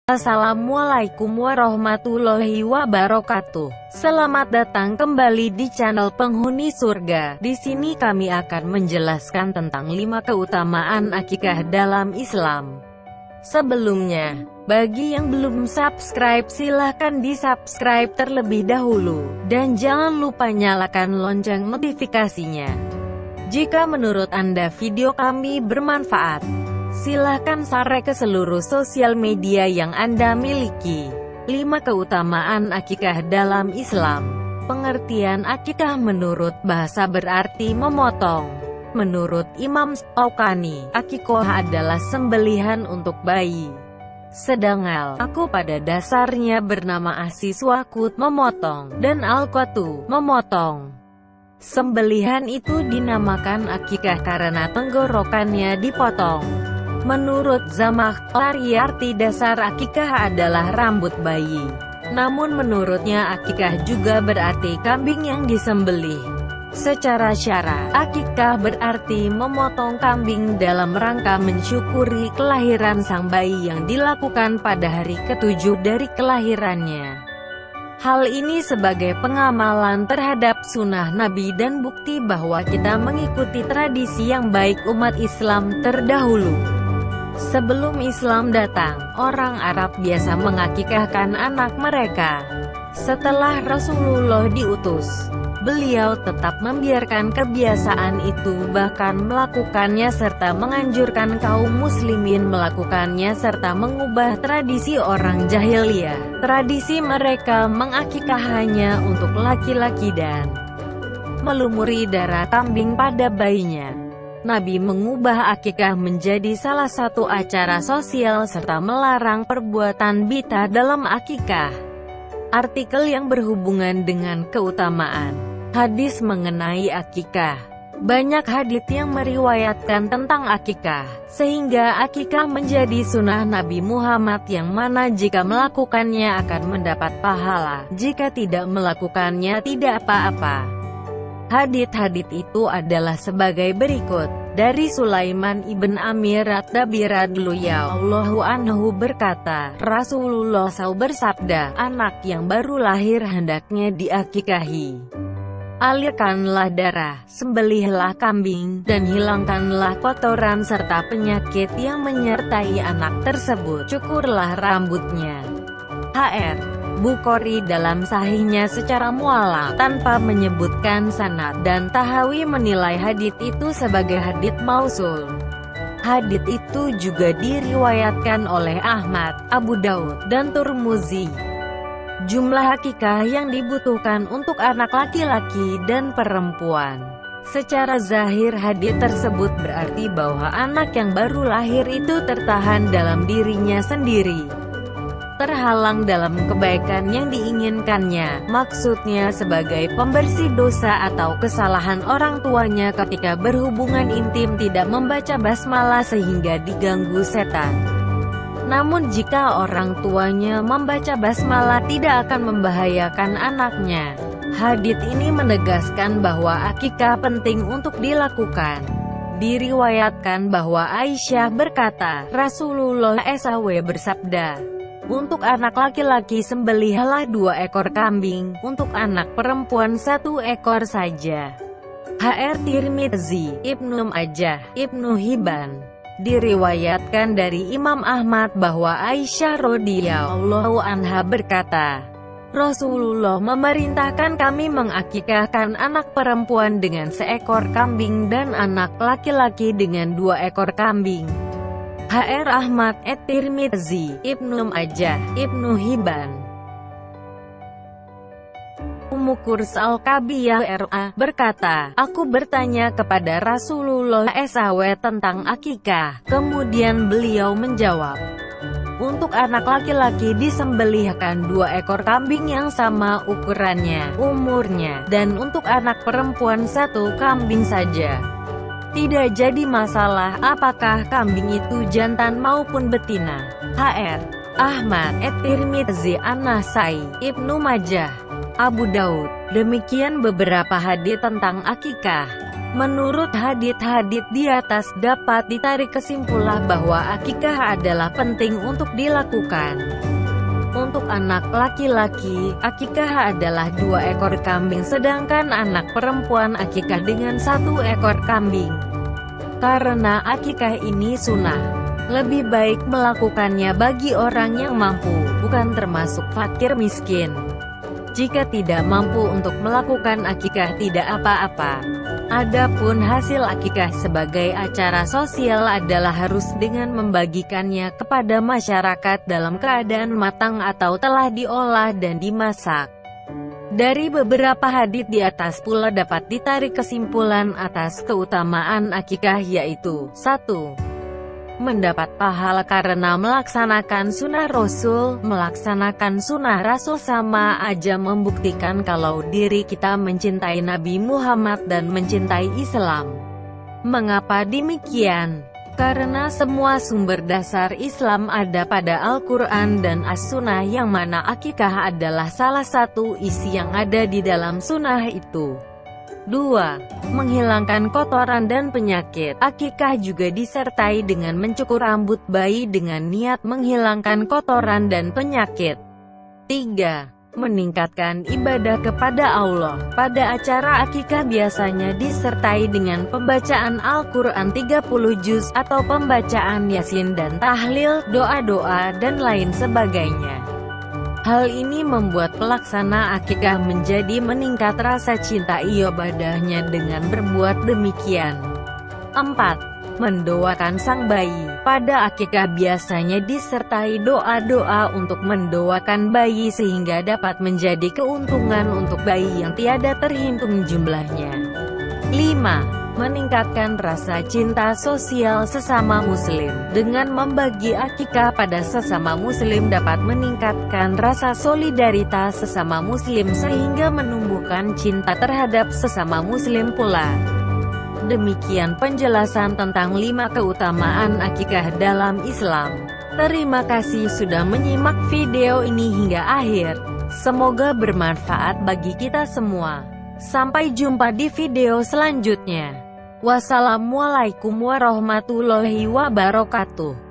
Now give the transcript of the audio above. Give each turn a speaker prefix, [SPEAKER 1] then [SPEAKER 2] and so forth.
[SPEAKER 1] Assalamualaikum warahmatullahi wabarakatuh. Selamat datang kembali di channel Penghuni Surga. Di sini kami akan menjelaskan tentang 5 keutamaan akikah dalam Islam. Sebelumnya, bagi yang belum subscribe silahkan di-subscribe terlebih dahulu. Dan jangan lupa nyalakan lonceng notifikasinya. Jika menurut Anda video kami bermanfaat, silahkan share ke seluruh sosial media yang Anda miliki. 5 keutamaan akikah dalam Islam. Pengertian akikah menurut bahasa berarti memotong. Menurut Imam Syaukani, akikoh adalah sembelihan untuk bayi. Sedangkan aku pada dasarnya bernama asiswakut memotong, dan alqatu memotong. Sembelihan itu dinamakan akikah karena tenggorokannya dipotong. Menurut Zamakhsyari arti dasar akikah adalah rambut bayi. Namun menurutnya akikah juga berarti kambing yang disembelih. Secara syara, akikah berarti memotong kambing dalam rangka mensyukuri kelahiran sang bayi yang dilakukan pada hari ke-7 dari kelahirannya. Hal ini sebagai pengamalan terhadap sunnah Nabi dan bukti bahwa kita mengikuti tradisi yang baik umat Islam terdahulu. Sebelum Islam datang, orang Arab biasa mengakikahkan anak mereka. Setelah Rasulullah diutus, beliau tetap membiarkan kebiasaan itu, bahkan melakukannya serta menganjurkan kaum muslimin melakukannya serta mengubah tradisi orang jahiliyah. Tradisi mereka mengakikah hanya untuk laki-laki dan melumuri darah kambing pada bayinya. Nabi mengubah akikah menjadi salah satu acara sosial serta melarang perbuatan bid'ah dalam akikah. Artikel yang berhubungan dengan keutamaan hadis mengenai akikah. Banyak hadits yang meriwayatkan tentang akikah, sehingga akikah menjadi sunnah Nabi Muhammad yang mana jika melakukannya akan mendapat pahala, jika tidak melakukannya tidak apa-apa. Hadits-hadits itu adalah sebagai berikut. Dari Sulaiman ibn Amir at-Tabi radhiyallahu anhu berkata, Rasulullah SAW bersabda, anak yang baru lahir hendaknya diakikahi. Alirkanlah darah, sembelihlah kambing, dan hilangkanlah kotoran serta penyakit yang menyertai anak tersebut. Cukurlah rambutnya. Hr. Bukhari dalam sahihnya secara muallaq tanpa menyebutkan sanad, dan Tahawi menilai hadits itu sebagai hadits mausul. Hadits itu juga diriwayatkan oleh Ahmad, Abu Daud, dan Tirmidzi. Jumlah akikah yang dibutuhkan untuk anak laki-laki dan perempuan. Secara zahir hadits tersebut berarti bahwa anak yang baru lahir itu tertahan dalam dirinya sendiri, terhalang dalam kebaikan yang diinginkannya, maksudnya sebagai pembersih dosa atau kesalahan orang tuanya ketika berhubungan intim tidak membaca basmalah sehingga diganggu setan. Namun jika orang tuanya membaca basmalah tidak akan membahayakan anaknya. Hadits ini menegaskan bahwa akikah penting untuk dilakukan. Diriwayatkan bahwa Aisyah berkata, Rasulullah SAW bersabda, untuk anak laki-laki sembelihlah 2 ekor kambing, untuk anak perempuan 1 ekor saja. Hr. Tirmidzi, Ibnu Majah, Ibnu Hibban. Diriwayatkan dari Imam Ahmad bahwa Aisyah radhiyallahu anha berkata, Rasulullah memerintahkan kami mengakikahkan anak perempuan dengan 1 ekor kambing dan anak laki-laki dengan 2 ekor kambing. Hr. Ahmad at-Tirmidzi, Ibnu Majah, Ibnu Hibban. Ummu Kurs al-Kabiyah R.A. berkata, aku bertanya kepada Rasulullah SAW tentang akikah, kemudian beliau menjawab, untuk anak laki-laki disembelihkan 2 ekor kambing yang sama ukurannya, umurnya, dan untuk anak perempuan 1 kambing saja. Tidak jadi masalah apakah kambing itu jantan maupun betina. Hr. Ahmad at-Tirmidzi, An-Nasai, Ibnu Majah, Abu Daud. Demikian beberapa hadits tentang akikah. Menurut hadits-hadits di atas dapat ditarik kesimpulan bahwa akikah adalah penting untuk dilakukan. Untuk anak laki-laki, akikah adalah 2 ekor kambing sedangkan anak perempuan akikah dengan 1 ekor kambing. Karena akikah ini sunnah, lebih baik melakukannya bagi orang yang mampu, bukan termasuk fakir miskin. Jika tidak mampu untuk melakukan akikah tidak apa-apa. Adapun hasil akikah sebagai acara sosial adalah harus dengan membagikannya kepada masyarakat dalam keadaan matang atau telah diolah dan dimasak. Dari beberapa hadits di atas pula dapat ditarik kesimpulan atas keutamaan akikah yaitu 1. Mendapat pahala karena melaksanakan sunnah Rasul. Melaksanakan sunnah Rasul sama aja membuktikan kalau diri kita mencintai Nabi Muhammad dan mencintai Islam. Mengapa demikian? Karena semua sumber dasar Islam ada pada Al-Quran dan As-Sunnah, yang mana akikah adalah salah satu isi yang ada di dalam sunnah itu. 2. Menghilangkan kotoran dan penyakit. Akikah juga disertai dengan mencukur rambut bayi dengan niat menghilangkan kotoran dan penyakit. 3. Meningkatkan ibadah kepada Allah. Pada acara akikah biasanya disertai dengan pembacaan Al-Quran 30 juz atau pembacaan Yasin dan tahlil, doa-doa, dan lain sebagainya. Hal ini membuat pelaksana akikah menjadi meningkat rasa cinta ibadahnya dengan berbuat demikian. 4. Mendoakan sang bayi. Pada akikah biasanya disertai doa-doa untuk mendoakan bayi sehingga dapat menjadi keuntungan untuk bayi yang tiada terhitung jumlahnya. 5. Meningkatkan rasa cinta sosial sesama muslim. Dengan membagi akikah pada sesama muslim dapat meningkatkan rasa solidaritas sesama muslim sehingga menumbuhkan cinta terhadap sesama muslim pula. Demikian penjelasan tentang 5 keutamaan akikah dalam Islam. Terima kasih sudah menyimak video ini hingga akhir. Semoga bermanfaat bagi kita semua. Sampai jumpa di video selanjutnya. Wassalamualaikum warahmatullahi wabarakatuh.